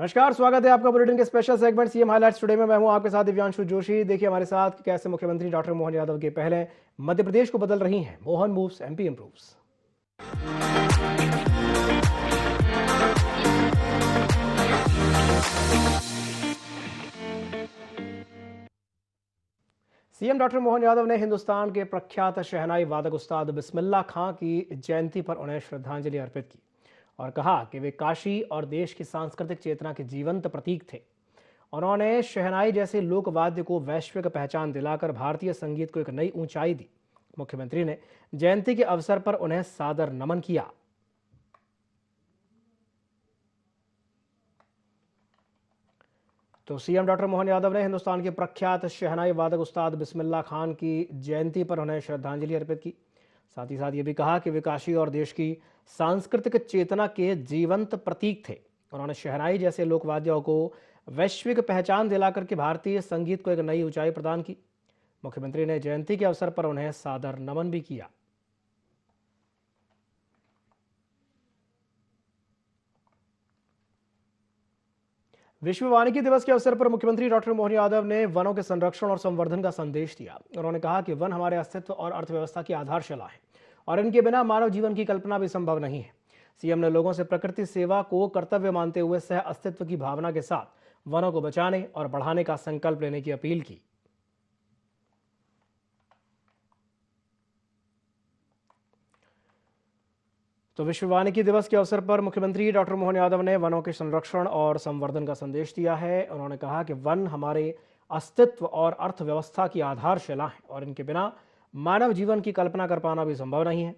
नमस्कार, स्वागत है आपका बुलेटिन के special segment CM highlights today में। मैं हूं आपके साथ दिव्यांशु जोशी। देखिए हमारे साथ कि कैसे मुख्यमंत्री डॉक्टर मोहन यादव के पहले मध्य प्रदेश को बदल रही हैं। Mohan moves, MP improves. CM doctor Mohan Yadav ने हिंदुस्तान के प्रख्यात शहनाई वादक उस्ताद बिस्मिल्लाह खां की जयंती पर उन्हें श्रद्धांजलि अर्पित की और कहा कि वे काशी और देश की सांस्कृतिक चेतना के जीवंत प्रतीक थे। उन्होंने शहनाई जैसे लोक वाद्य को वैश्विक पहचान दिलाकर भारतीय संगीत को एक नई ऊंचाई दी। मुख्यमंत्री ने जयंती के अवसर पर उन्हें सादर नमन किया। तो सीएम डॉक्टर मोहन यादव ने हिंदुस्तान के प्रख्यात शहनाई वादक उस्ताद बिस्मिल्लाह खान की जयंती पर उन्हें श्रद्धांजलि अर्पित की। साथ ही साथ ये भी कहा कि वे काशी और देश की सांस्कृतिक चेतना के जीवंत प्रतीक थे। उन्होंने शहनाई जैसे लोकवाद्यों को वैश्विक पहचान दिलाकर के भारतीय संगीत को एक नई ऊंचाई प्रदान की। मुख्यमंत्री ने जयंती के अवसर पर उन्हें सादर नमन भी किया। विश्व वानिकी दिवस के अवसर पर मुख्यमंत्री डॉक्टर मोहन यादव ने वनों के संरक्षण और संवर्धन का संदेश दिया। उन्होंने कहा कि वन हमारे अस्तित्व और अर्थव्यवस्था की आधारशिला है और इनके बिना मानव जीवन की कल्पना भी संभव नहीं है। सीएम ने लोगों से प्रकृति सेवा को कर्तव्य मानते हुए सह अस्तित्व की भावना के साथ वनों को बचाने और बढ़ाने का संकल्प लेने की अपील की। तो विश्व वानिकी दिवस के अवसर पर मुख्यमंत्री डॉक्टर मोहन यादव ने वनों के संरक्षण और संवर्धन का संदेश दिया है। उन्होंने कहा कि वन हमारे अस्तित्व और अर्थव्यवस्था की आधारशिला है और इनके बिना मानव जीवन की कल्पना कर पाना भी संभव नहीं है।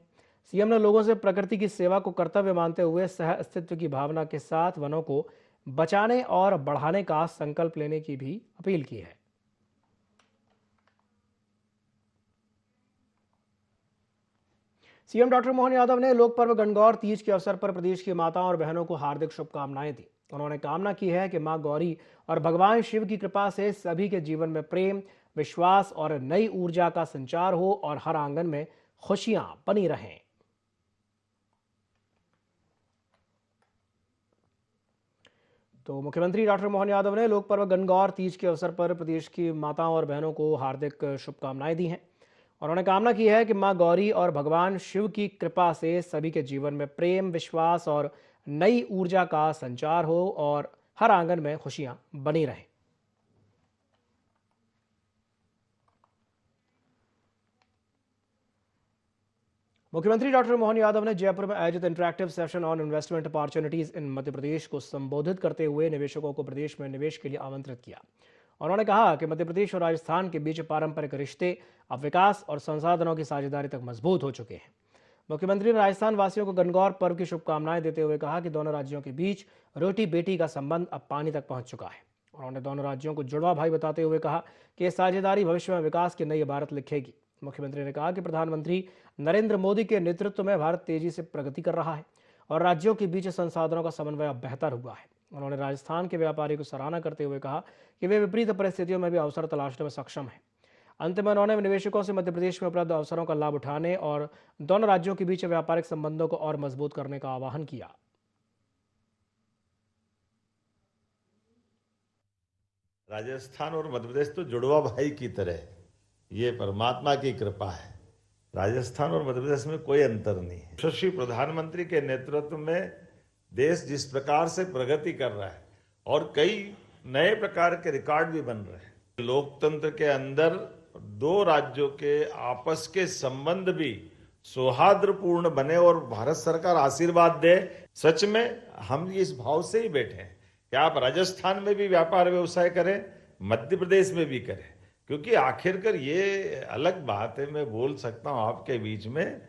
सीएम ने लोगों से प्रकृति की सेवा को कर्तव्य मानते हुए सह अस्तित्व की भावना के साथ वनों को बचाने और बढ़ाने का संकल्प लेने की भी अपील की है। सीएम डॉक्टर मोहन यादव ने लोक पर्व गणगौर तीज के अवसर पर प्रदेश की माताओं और बहनों को हार्दिक शुभकामनाएं दी। उन्होंने कामना की है कि मां गौरी और भगवान शिव की कृपा से सभी के जीवन में प्रेम, विश्वास और नई ऊर्जा का संचार हो और हर आंगन में खुशियां बनी रहें। तो मुख्यमंत्री डॉक्टर मोहन यादव ने लोक पर्व गणगौर तीज के अवसर पर प्रदेश की माताओं और बहनों को हार्दिक शुभकामनाएं दी हैं। उन्होंने कामना की है कि मां गौरी और भगवान शिव की कृपा से सभी के जीवन में प्रेम, विश्वास और नई ऊर्जा का संचार हो और हर आंगन में खुशियां बनी रहें। मुख्यमंत्री डॉक्टर मोहन यादव ने जयपुर में आयोजित interactive session on investment opportunities in Madhya Pradesh को संबोधित करते हुए निवेशकों को प्रदेश में निवेश के लिए आमंत्रित किया। उन्होंने कहा कि मध्य प्रदेश और राजस्थान के बीच पारंपरिक रिश्ते अब विकास और संसाधनों की साझेदारी तक मजबूत हो चुके हैं। मुख्यमंत्री ने राजस्थान वासियों को गणगौर पर्व की शुभकामनाएं देते हुए कहा कि दोनों राज्यों के बीच रोटी बेटी का संबंध अब पानी तक पहुंच चुका है। उन्होंने दोनों राज्यों को जुड़वा भाई बताते हुए कहा कि यह साझेदारी भविष्य में विकास की नई इबारत लिखेगी। मुख्यमंत्री ने कहा कि प्रधानमंत्री नरेंद्र मोदी के नेतृत्व में भारत तेजी से प्रगति कर रहा है और राज्यों के बीच संसाधनों का समन्वय अब बेहतर हुआ है। उन्होंने राजस्थान के व्यापारी को सराहना करते हुए कहा कि वे विपरीत परिस्थितियों में भी अवसर तलाशने में सक्षम हैं। अंत में उन्होंने निवेशकों से मध्य प्रदेश में उपलब्ध अवसरों का लाभ उठाने और दोनों राज्यों के बीच व्यापारिक संबंधों को और मजबूत करने का आह्वान किया। राजस्थान और मध्य प्रदेश तो जुड़वा भाई की तरह, ये परमात्मा की कृपा है। राजस्थान और मध्य प्रदेश में कोई अंतर नहीं है। यशस्वी प्रधानमंत्री के नेतृत्व में देश जिस प्रकार से प्रगति कर रहा है और कई नए प्रकार के रिकॉर्ड भी बन रहे हैं। लोकतंत्र के अंदर दो राज्यों के आपस के संबंध भी सौहार्दपूर्ण बने और भारत सरकार आशीर्वाद दे। सच में हम इस भाव से ही बैठे हैं कि आप राजस्थान में भी व्यापार व्यवसाय करें, मध्य प्रदेश में भी करें, क्योंकि आखिरकार ये अलग बात है, मैं बोल सकता हूं आपके बीच में,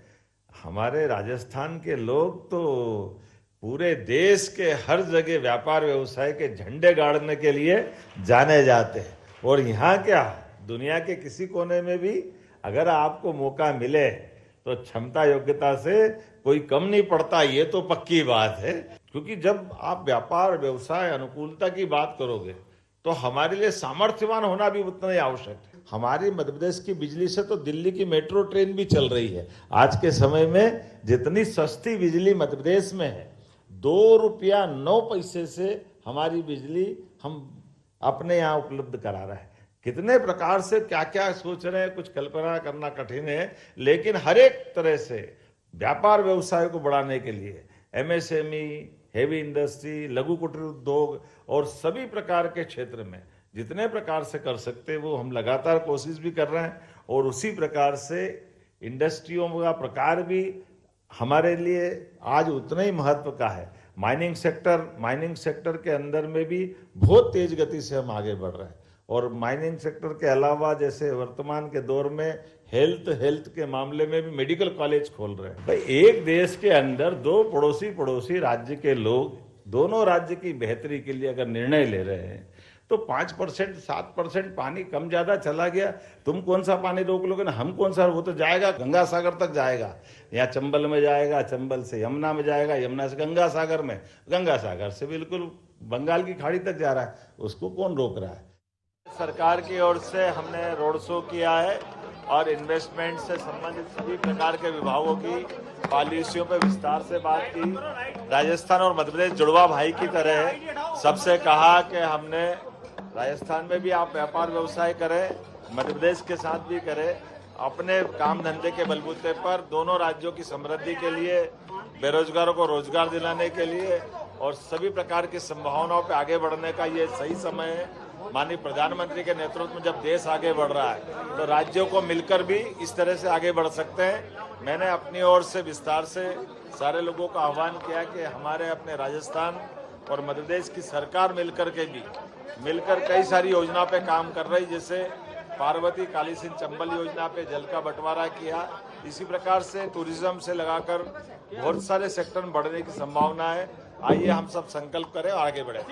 हमारे राजस्थान के लोग तो पूरे देश के हर जगह व्यापार व्यवसाय के झंडे गाड़ने के लिए जाने जाते हैं। और यहाँ क्या, दुनिया के किसी कोने में भी अगर आपको मौका मिले तो क्षमता योग्यता से कोई कम नहीं पड़ता, ये तो पक्की बात है। क्योंकि जब आप व्यापार व्यवसाय अनुकूलता की बात करोगे तो हमारे लिए सामर्थ्यवान होना भी उतना ही आवश्यक है। हमारी मध्य प्रदेश की बिजली से तो दिल्ली की मेट्रो ट्रेन भी चल रही है। आज के समय में जितनी सस्ती बिजली मध्य प्रदेश में है, 2 रुपया 9 पैसे से हमारी बिजली हम अपने यहाँ उपलब्ध करा रहे हैं। कितने प्रकार से क्या क्या सोच रहे हैं, कुछ कल्पना करना कठिन है, लेकिन हर एक तरह से व्यापार व्यवसाय को बढ़ाने के लिए एमएसएमई, हेवी इंडस्ट्री, लघु कुटीर उद्योग और सभी प्रकार के क्षेत्र में जितने प्रकार से कर सकते हैं वो हम लगातार कोशिश भी कर रहे हैं। और उसी प्रकार से इंडस्ट्रियों का प्रकार भी हमारे लिए आज उतना ही महत्व का है। माइनिंग सेक्टर के अंदर में भी बहुत तेज गति से हम आगे बढ़ रहे हैं। और माइनिंग सेक्टर के अलावा जैसे वर्तमान के दौर में हेल्थ के मामले में भी मेडिकल कॉलेज खोल रहे हैं। भाई एक देश के अंदर दो पड़ोसी राज्य के लोग दोनों राज्य की बेहतरी के लिए अगर निर्णय ले रहे हैं तो 5% 7% पानी कम ज्यादा चला गया, तुम कौन सा पानी रोक लोगे ना, हम कौन सा, वो तो जाएगा गंगा सागर तक जाएगा, या चंबल में जाएगा, चंबल से यमुना में जाएगा, यमुना से गंगा सागर में, गंगा सागर से बिल्कुल बंगाल की खाड़ी तक जा रहा है, उसको कौन रोक रहा है। सरकार की ओर से हमने रोड शो किया है और इन्वेस्टमेंट से संबंधित सभी प्रकार के विभागों की पॉलिसियों पर विस्तार से बात की। राजस्थान और मध्य प्रदेश जुड़वा भाई की तरह है। सबसे कहा कि हमने राजस्थान में भी आप व्यापार व्यवसाय करें, मध्य प्रदेश के साथ भी करें, अपने काम धंधे के बलबूते पर दोनों राज्यों की समृद्धि के लिए, बेरोजगारों को रोजगार दिलाने के लिए और सभी प्रकार की संभावनाओं पर आगे बढ़ने का ये सही समय है। माननीय प्रधानमंत्री के नेतृत्व में जब देश आगे बढ़ रहा है तो राज्यों को मिलकर भी इस तरह से आगे बढ़ सकते हैं। मैंने अपनी ओर से विस्तार से सारे लोगों का आह्वान किया कि हमारे अपने राजस्थान और मध्य प्रदेश की सरकार मिलकर कई सारी योजना पे काम कर रही, जैसे पार्वती काली सिंह चंबल योजना पे जल का बंटवारा किया। इसी प्रकार से टूरिज्म से लगाकर बहुत सारे सेक्टर में बढ़ने की संभावना है। आइए हम सब संकल्प करें और आगे बढ़े।